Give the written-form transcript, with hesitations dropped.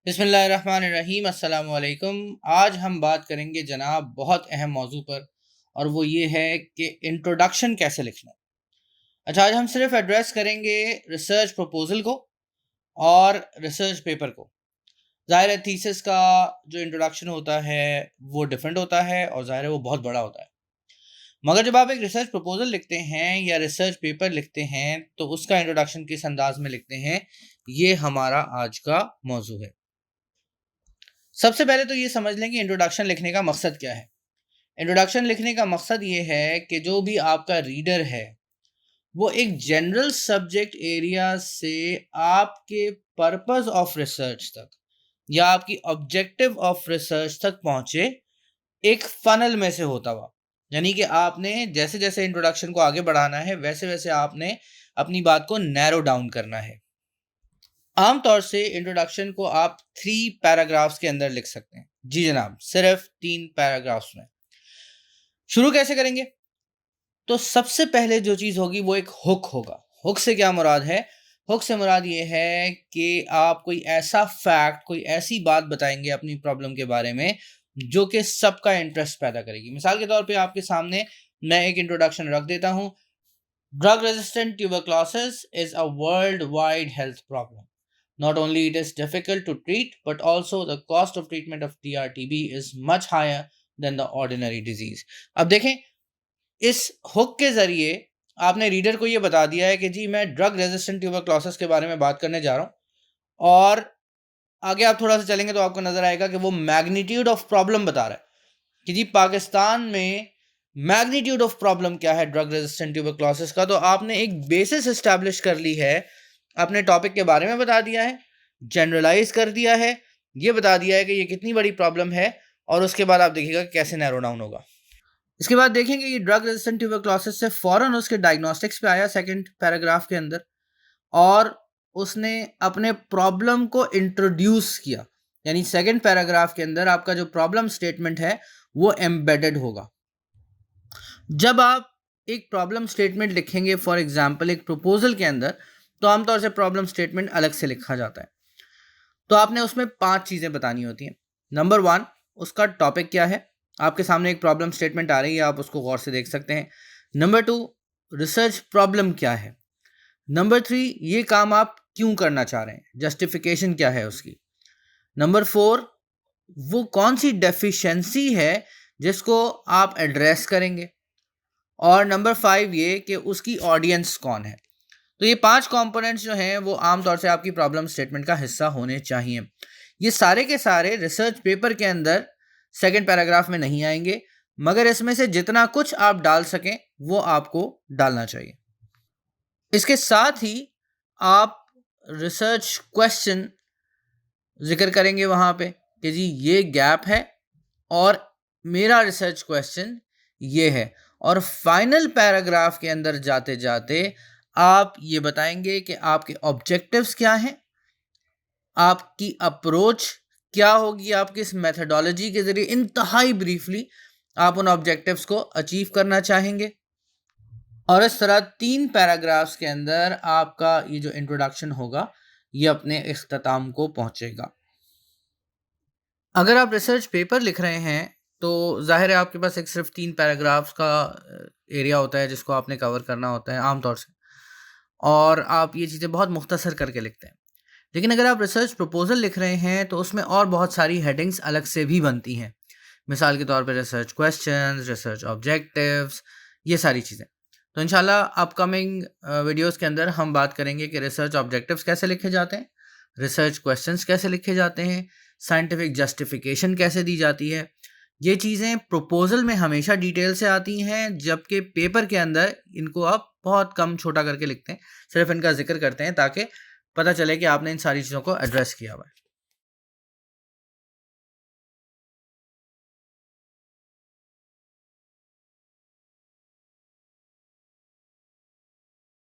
बिस्मिल्लाहिर्रहमानिर्रहीम अस्सलाम वालेकुम। आज हम बात करेंगे जनाब बहुत अहम मौजू पर, और वो ये है कि इंट्रोडक्शन कैसे लिखना है। अच्छा, आज हम सिर्फ एड्रेस करेंगे रिसर्च प्रपोजल को और रिसर्च पेपर को। ज़ाहिर है थीसिस का जो इंट्रोडक्शन होता है वो डिफरेंट होता है और ज़ाहिर है वो बहुत बड़ा होता है। मगर जब आप एक रिसर्च प्रपोजल लिखते हैं या रिसर्च पेपर लिखते हैं तो उसका इंट्रोडक्शन किस अंदाज में लिखते हैं, ये हमारा आज का मौजू है। सबसे पहले तो ये समझ लें कि इंट्रोडक्शन लिखने का मकसद क्या है। इंट्रोडक्शन लिखने का मकसद ये है कि जो भी आपका रीडर है वो एक जनरल सब्जेक्ट एरिया से आपके पर्पस ऑफ रिसर्च तक या आपकी ऑब्जेक्टिव ऑफ रिसर्च तक पहुंचे, एक फनल में से होता हुआ। यानी कि आपने जैसे जैसे इंट्रोडक्शन को आगे बढ़ाना है वैसे वैसे आपने अपनी बात को नैरो डाउन करना है। आमतौर से इंट्रोडक्शन को आप 3 पैराग्राफ्स के अंदर लिख सकते हैं। जी जनाब, सिर्फ 3 पैराग्राफ्स में। शुरू कैसे करेंगे? तो सबसे पहले जो चीज़ होगी वो एक हुक होगा। हुक से क्या मुराद है? हुक से मुराद ये है कि आप कोई ऐसा फैक्ट, कोई ऐसी बात बताएंगे अपनी प्रॉब्लम के बारे में जो कि सबका इंटरेस्ट पैदा करेगी। मिसाल के तौर पे आपके सामने मैं एक इंट्रोडक्शन रख देता हूँ। Drug resistant tuberculosis is a world wide health problem. Not only it is difficult to treat, but also the cost of treatment of TRTB is much higher than the ordinary disease. अब देखें, इस hook के जरिए आपने reader को ये बता दिया है कि जी मैं ड्रग रेजिस्टेंट ट्यूबरक्लोसिस के बारे में बात करने जा रहा हूँ, और आगे आप थोड़ा सा चलेंगे तो आपको नजर आएगा कि वो मैग्नीट्यूड ऑफ प्रॉब्लम बता रहा है कि जी पाकिस्तान में मैग्नीट्यूड ऑफ प्रॉब्लम क्या है ड्रग रेजिस्टेंट ट्यूबरक्लोसिस का। तो आपने एक बेसिस एस्टैब्लिश कर ली है, अपने टॉपिक के बारे में बता दिया है, जनरलाइज कर दिया है, ये बता दिया है कि ये कितनी बड़ी प्रॉब्लम है, और उसके बाद आप देखिएगा कैसे नैरो डाउन होगा। इसके बाद देखेंगे ये ड्रग रेजिस्टेंट ट्यूबरक्लोसिस से फौरन उसके डायग्नोस्टिक्स पे आया सेकंड पैराग्राफ के अंदर, और उसने अपने प्रॉब्लम को इंट्रोड्यूस किया। यानी सेकंड पैराग्राफ के अंदर आपका जो प्रॉब्लम स्टेटमेंट है वो एम्बेडेड होगा। जब आप एक प्रॉब्लम स्टेटमेंट लिखेंगे, फॉर एग्जांपल एक प्रपोजल के अंदर, तो आमतौर से प्रॉब्लम स्टेटमेंट अलग से लिखा जाता है। तो आपने उसमें 5 चीज़ें बतानी होती हैं। नंबर 1, उसका टॉपिक क्या है। आपके सामने एक प्रॉब्लम स्टेटमेंट आ रही है, आप उसको गौर से देख सकते हैं। नंबर 2, रिसर्च प्रॉब्लम क्या है। नंबर 3, ये काम आप क्यों करना चाह रहे हैं, जस्टिफिकेशन क्या है उसकी। नंबर 4, वो कौन सी डेफिशिएंसी है जिसको आप एड्रेस करेंगे। और नंबर 5 ये कि उसकी ऑडियंस कौन है। तो ये 5 कंपोनेंट्स जो हैं वो आमतौर से आपकी प्रॉब्लम स्टेटमेंट का हिस्सा होने चाहिए। ये सारे के सारे रिसर्च पेपर के अंदर सेकंड पैराग्राफ में नहीं आएंगे, मगर इसमें से जितना कुछ आप डाल सकें वो आपको डालना चाहिए। इसके साथ ही आप रिसर्च क्वेश्चन जिक्र करेंगे वहाँ पे कि जी ये गैप है और मेरा रिसर्च क्वेश्चन ये है। और फाइनल पैराग्राफ के अंदर जाते जाते आप ये बताएंगे कि आपके ऑब्जेक्टिव्स क्या हैं, आपकी अप्रोच क्या होगी, आप किस मेथडोलॉजी के जरिए इंतहाई ब्रीफली आप उन ऑब्जेक्टिव्स को अचीव करना चाहेंगे। और इस तरह 3 पैराग्राफ्स के अंदर आपका ये जो इंट्रोडक्शन होगा ये अपने इख्तिताम को पहुंचेगा। अगर आप रिसर्च पेपर लिख रहे हैं तो जाहिर है आपके पास एक सिर्फ 3 पैराग्राफ्स का एरिया होता है जिसको आपने कवर करना होता है आमतौर से, और आप ये चीज़ें बहुत मुख्तसर करके लिखते हैं। लेकिन अगर आप रिसर्च प्रपोजल लिख रहे हैं तो उसमें और बहुत सारी हेडिंग्स अलग से भी बनती हैं। मिसाल के तौर पर रिसर्च क्वेश्चंस, रिसर्च ऑब्जेक्टिव्स, ये सारी चीज़ें। तो इंशाल्लाह अपकमिंग वीडियोस के अंदर हम बात करेंगे कि रिसर्च ऑब्जेक्टिव्स कैसे लिखे जाते हैं, रिसर्च क्वेश्चंस कैसे लिखे जाते हैं, साइंटिफिक जस्टिफिकेशन कैसे दी जाती है। ये चीज़ें प्रपोजल में हमेशा डिटेल से आती हैं, जबकि पेपर के अंदर इनको आप बहुत कम छोटा करके लिखते हैं, सिर्फ इनका जिक्र करते हैं ताकि पता चले कि आपने इन सारी चीज़ों को एड्रेस किया हुआ है।